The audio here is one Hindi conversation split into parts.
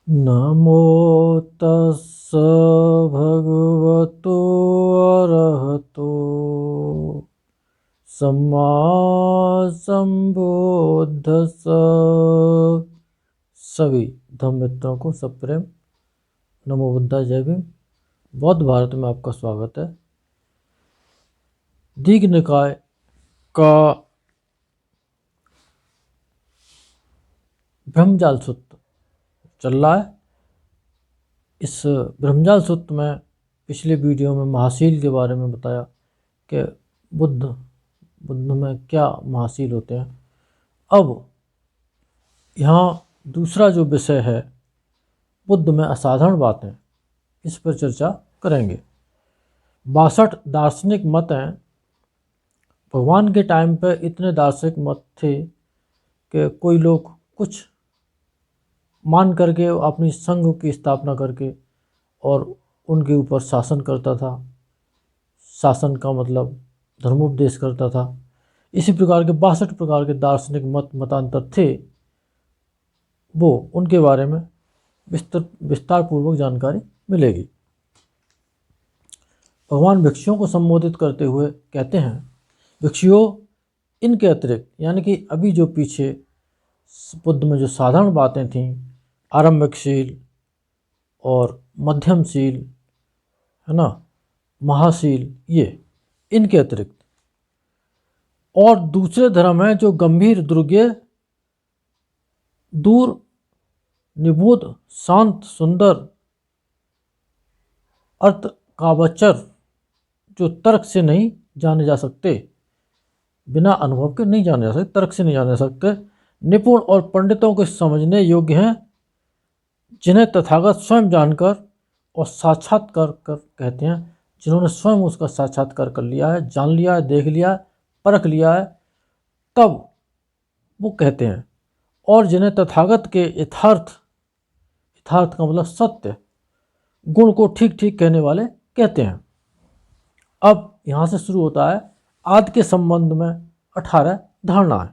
नमो तस्स भगवतो अरहतो सम्मा संबुद्धस्स। सभी धम्म मित्रों को सप्रेम नमो बुद्धा, जय भीम। बौद्ध भारत में आपका स्वागत है। दीघ निकाय का ब्रह्मजाल सूत्र चल रहा है। इस ब्रह्मजाल सूत्र में पिछले वीडियो में महाशील के बारे में बताया कि बुद्ध में क्या महाशील होते हैं। अब यहाँ दूसरा जो विषय है बुद्ध में असाधारण बातें, इस पर चर्चा करेंगे। 62 दार्शनिक मत हैं। भगवान के टाइम पे इतने दार्शनिक मत थे कि कोई लोग कुछ मान करके अपनी संघ की स्थापना करके और उनके ऊपर शासन करता था। शासन का मतलब धर्मोपदेश करता था। इसी प्रकार के 62 प्रकार के दार्शनिक मतांतर थे। वो उनके बारे में विस्तार पूर्वक जानकारी मिलेगी। भगवान भिक्षुओं को संबोधित करते हुए कहते हैं, भिक्षुओं, इनके अतिरिक्त यानी कि अभी जो पीछे बुद्ध में जो साधारण बातें थीं, आरंभिकशील और मध्यमशील, है ना, महाशील, ये इनके अतिरिक्त और दूसरे धर्म हैं जो गंभीर, दुर्ज्ञेय, दूर, निबोध, शांत, सुंदर, अर्थ कावचर, जो तर्क से नहीं जाने जा सकते, बिना अनुभव के नहीं जाने जा सकते, तर्क से नहीं जाने जा सकते, निपुण और पंडितों के समझने योग्य हैं, जिन्हें तथागत स्वयं जानकर और साक्षात्कार कर कहते हैं, जिन्होंने स्वयं उसका साक्षात्कार कर लिया है, जान लिया है, देख लिया है, परख लिया है, तब वो कहते हैं। और जिन्हें तथागत के यथार्थ का मतलब सत्य गुण को ठीक ठीक कहने वाले कहते हैं। अब यहाँ से शुरू होता है आदि के संबंध में 18 धारणाएं।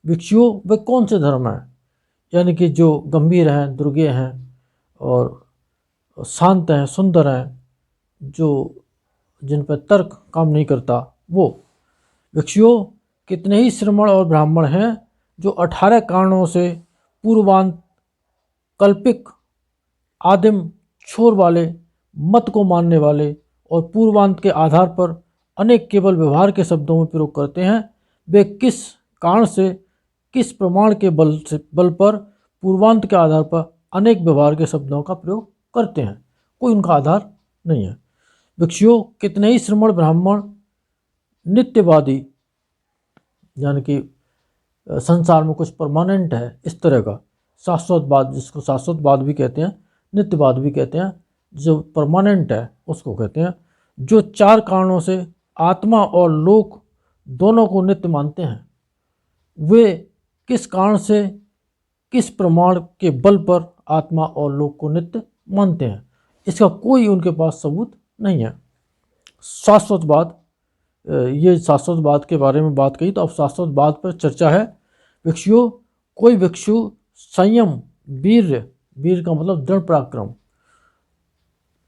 भिक्षुओं, वे कौन से धर्म हैं, यानी कि जो गंभीर हैं, दुर्ज्ञेय हैं और शांत हैं, सुंदर हैं, जो जिन पर तर्क काम नहीं करता, वो भिक्षुओं कितने ही श्रमण और ब्राह्मण हैं जो 18 कारणों से पूर्वांत, कल्पिक, आदिम, छोर वाले मत को मानने वाले और पूर्वांत के आधार पर अनेक केवल व्यवहार के शब्दों में प्रयोग करते हैं। वे किस कारण से, किस प्रमाण के बल पर पूर्वांत के आधार पर अनेक व्यवहार के शब्दों का प्रयोग करते हैं, कोई उनका आधार नहीं है। भिक्षुओं कितने ही श्रमण ब्राह्मण नित्यवादी, यानी कि संसार में कुछ परमानेंट है, इस तरह का शाश्वतवाद, जिसको शाश्वतवाद भी कहते हैं, नित्यवाद भी कहते हैं, जो परमानेंट है उसको कहते हैं, जो 4 कारणों से आत्मा और लोक दोनों को नित्य मानते हैं। वे किस कारण से, किस प्रमाण के बल पर आत्मा और लोक को नित्य मानते हैं, इसका कोई उनके पास सबूत नहीं है। शाश्वतवाद, ये शाश्वतवाद के बारे में बात कही, तो अब शाश्वतवाद पर चर्चा है। भिक्षुओं, कोई भिक्षु संयम, वीर का मतलब दृढ़ पराक्रम,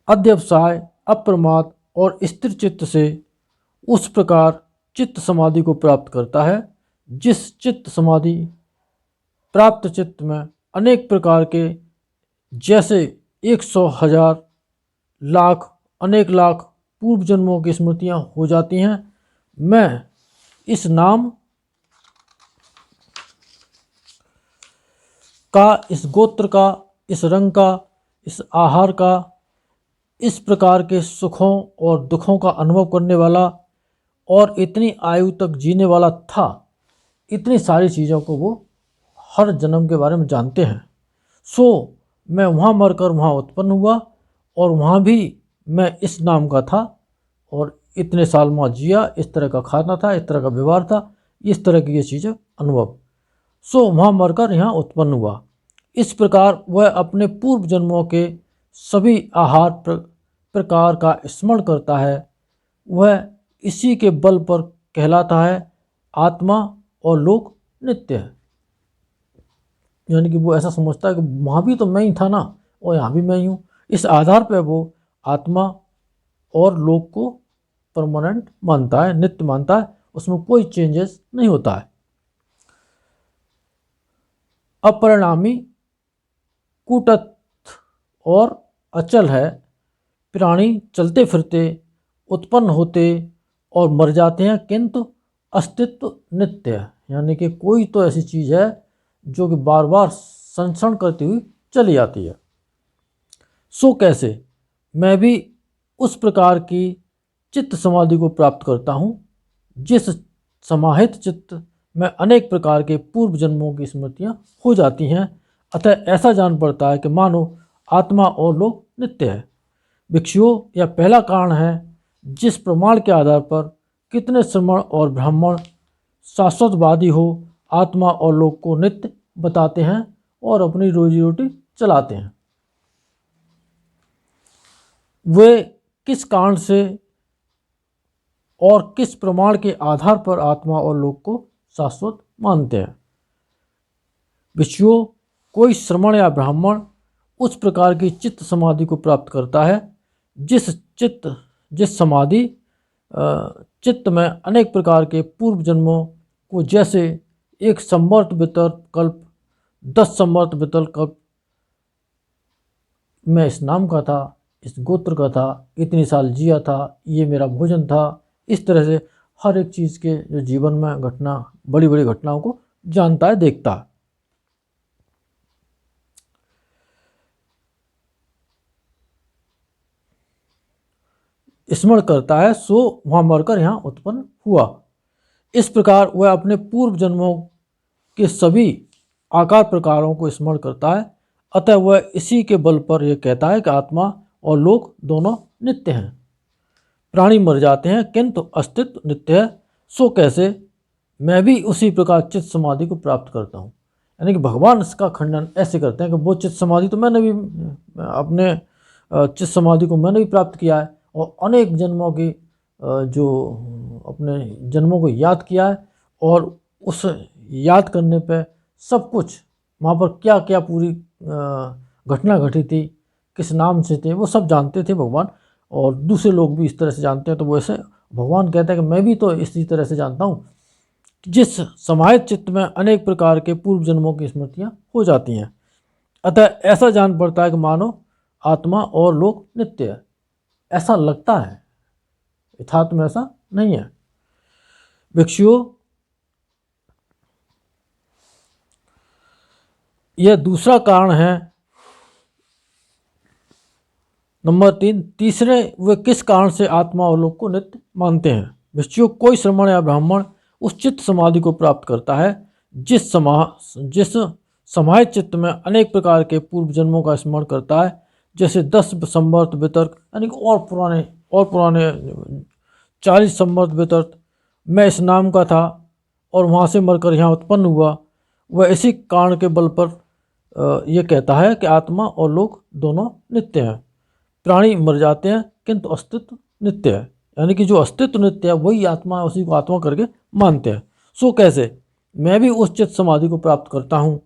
अध्यवसाय, अप्रमाद और स्थिर चित्त से उस प्रकार चित्त समाधि को प्राप्त करता है जिस चित्त समाधि प्राप्त चित्त में अनेक प्रकार के, जैसे 100, 1000, लाख, अनेक लाख पूर्व जन्मों की स्मृतियां हो जाती हैं। मैं इस नाम का, इस गोत्र का, इस रंग का, इस आहार का, इस प्रकार के सुखों और दुखों का अनुभव करने वाला और इतनी आयु तक जीने वाला था। इतनी सारी चीज़ों को वो हर जन्म के बारे में जानते हैं। सो मैं वहाँ मरकर वहाँ उत्पन्न हुआ और वहाँ भी मैं इस नाम का था और इतने साल वहाँ जिया, इस तरह का खाना था, इस तरह का व्यवहार था, इस तरह की ये चीज़ें अनुभव। सो वहाँ मरकर यहाँ उत्पन्न हुआ। इस प्रकार वह अपने पूर्व जन्मों के सभी आहार प्रकार का स्मरण करता है। वह इसी के बल पर कहलाता है आत्मा और लोक नित्य है। यानी कि वो ऐसा समझता है कि वहाँ भी तो मैं ही था ना और यहाँ भी मैं ही हूँ। इस आधार पर वो आत्मा और लोक को परमानेंट मानता है, नित्य मानता है, उसमें कोई चेंजेस नहीं होता है। अपरिणामी, कूटस्थ और अचल है। प्राणी चलते फिरते, उत्पन्न होते और मर जाते हैं, किंतु अस्तित्व नित्य है। यानी कि कोई तो ऐसी चीज़ है जो कि बार बार संचरण करती हुई चली आती है। सो कैसे? मैं भी उस प्रकार की चित्त समाधि को प्राप्त करता हूँ जिस समाहित चित्त में अनेक प्रकार के पूर्व जन्मों की स्मृतियाँ हो जाती हैं। अतः ऐसा जान पड़ता है कि मानो आत्मा और लोक नित्य है। भिक्षुओं, यह पहला कारण है जिस प्रमाण के आधार पर कितने श्रमण और ब्राह्मण शाश्वतवादी हो आत्मा और लोक को नित्य बताते हैं और अपनी रोजी रोटी चलाते हैं। वे किस कारण से और किस प्रमाण के आधार पर आत्मा और लोक को शाश्वत मानते हैं? भिक्षुओं, कोई श्रमण या ब्राह्मण उस प्रकार की चित्त समाधि को प्राप्त करता है जिस समाधि चित्त में अनेक प्रकार के पूर्व जन्मों को, जैसे एक संवर्त वितर्क कल्प, 10 संवर्त वितर्क कल्प मैं इस नाम का था, इस गोत्र का था, इतनी साल जिया था, ये मेरा भोजन था, इस तरह से हर एक चीज़ के जो जीवन में घटना, बड़ी बड़ी घटनाओं को जानता है, देखता है। स्मरण करता है, सो वहाँ मरकर यहाँ उत्पन्न हुआ। इस प्रकार वह अपने पूर्व जन्मों के सभी आकार प्रकारों को स्मरण करता है। अतः वह इसी के बल पर यह कहता है कि आत्मा और लोक दोनों नित्य हैं। प्राणी मर जाते हैं किंतु अस्तित्व नित्य है। सो कैसे? मैं भी उसी प्रकार चित्त समाधि को प्राप्त करता हूँ। यानी कि भगवान इसका खंडन ऐसे करते हैं कि वो चित्त समाधि तो मैंने भी अपने चित्त समाधि को मैंने भी प्राप्त किया है और अनेक जन्मों की जो अपने जन्मों को याद किया है और उस याद करने पे सब कुछ वहाँ पर क्या क्या पूरी घटना घटी थी, किस नाम से थे, वो सब जानते थे भगवान। और दूसरे लोग भी इस तरह से जानते हैं। तो वैसे भगवान कहते हैं कि मैं भी तो इसी तरह से जानता हूँ। जिस समाहित चित्त में अनेक प्रकार के पूर्व जन्मों की स्मृतियाँ हो जाती हैं। अतः ऐसा जान पड़ता है कि मानो आत्मा और लोक नित्य है। ऐसा लगता है, यथार्थ में ऐसा नहीं है। भिक्षुओं, यह दूसरा कारण है। नंबर 3, तीसरे, वे किस कारण से आत्मा और लोक को नित्य मानते हैं? भिक्षुओं, कोई श्रमण या ब्राह्मण उस चित्त समाधि को प्राप्त करता है जिस समाहित चित्त में अनेक प्रकार के पूर्व जन्मों का स्मरण करता है, जैसे 10 संवर्त वितर्क, यानी कि और पुराने 40 संवर्त वितर्क मैं इस नाम का था और वहाँ से मरकर यहाँ उत्पन्न हुआ। वह इसी कारण के बल पर यह कहता है कि आत्मा और लोक दोनों नित्य हैं। प्राणी मर जाते हैं किंतु अस्तित्व नित्य है। यानी कि जो अस्तित्व नित्य है वही आत्मा है, उसी को आत्मा करके मानते हैं। सो कैसे? मैं भी उस चित्त समाधि को प्राप्त करता हूँ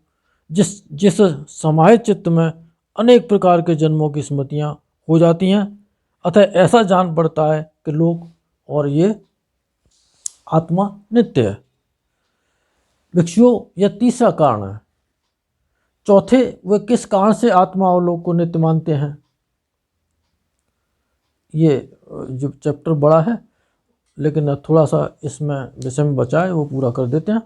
जिस समाहित चित्त में अनेक प्रकार के जन्मों की स्मृतियाँ हो जाती हैं। अतः ऐसा जान पड़ता है कि लोक और ये आत्मा नित्य है। भिक्षुओं, यह तीसरा कारण है। चौथे, वे किस कारण से आत्मा और लोक को नित्य मानते हैं? ये जो चैप्टर बड़ा है लेकिन थोड़ा सा इसमें विषय में बचा है, वो पूरा कर देते हैं।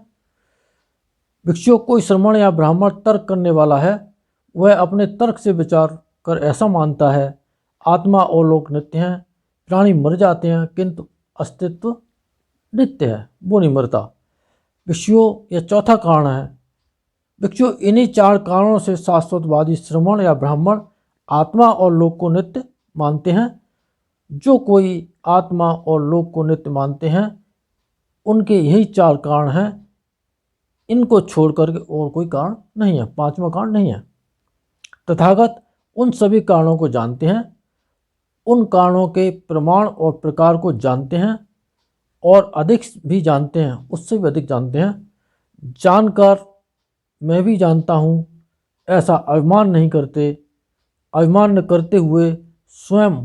भिक्षुओं, कोई श्रमण या ब्राह्मण तर्क करने वाला है, वह अपने तर्क से विचार कर ऐसा मानता है आत्मा और लोक नित्य हैं, प्राणी मर जाते हैं किंतु अस्तित्व नित्य है, वो नहीं मरता। भिक्षुओं, यह चौथा कारण है। भिक्षुओं, इन्हीं 4 कारणों से शाश्वतवादी श्रमण या ब्राह्मण आत्मा और लोक को नित्य मानते हैं। जो कोई आत्मा और लोक को नित्य मानते हैं उनके यही 4 कारण हैं। इनको छोड़कर के और कोई कारण नहीं है, 5वां कारण नहीं है। तथागत उन सभी कारणों को जानते हैं, उन कारणों के प्रमाण और प्रकार को जानते हैं और अधिक भी जानते हैं, उससे भी अधिक जानते हैं। जानकर मैं भी जानता हूँ, ऐसा अभिमान नहीं करते। अभिमान न करते हुए स्वयं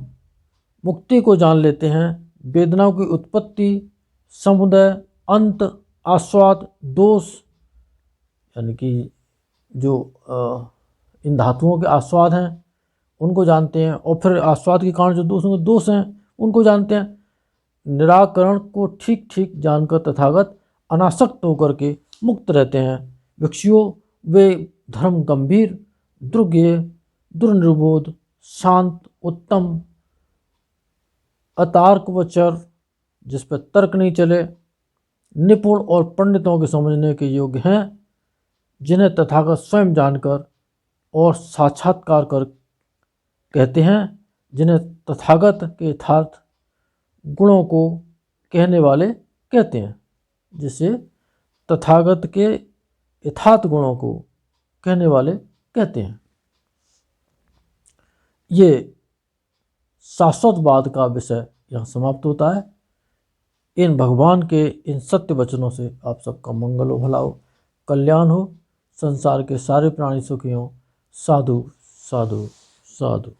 मुक्ति को जान लेते हैं। वेदनाओं की उत्पत्ति, समुदय, अंत, आस्वाद, दोष, यानी कि जो इन धातुओं के आस्वाद हैं उनको जानते हैं, और फिर आस्वाद के कारण जो दोष हैं उनको जानते हैं। निराकरण को ठीक ठीक जानकर तथागत अनासक्त होकर के मुक्त रहते हैं। भिक्षुओं, वे धर्म गंभीर, दुर्ज्ञेय, दुर्निर्बोध, शांत, उत्तम, अतार्क व चर, जिस पर तर्क नहीं चले, निपुण और पंडितों के समझने के योग्य हैं, जिन्हें तथागत स्वयं जानकर और साक्षात्कार कर कहते हैं, जिन्हें तथागत के यथार्थ गुणों को कहने वाले कहते हैं, जिसे तथागत के यथार्थ गुणों को कहने वाले कहते हैं। ये शाश्वतवाद का विषय यहाँ समाप्त होता है। इन भगवान के इन सत्य वचनों से आप सबका मंगल हो, भला हो, कल्याण हो, संसार के सारे प्राणी सुखी हों। साधु साधु साधु।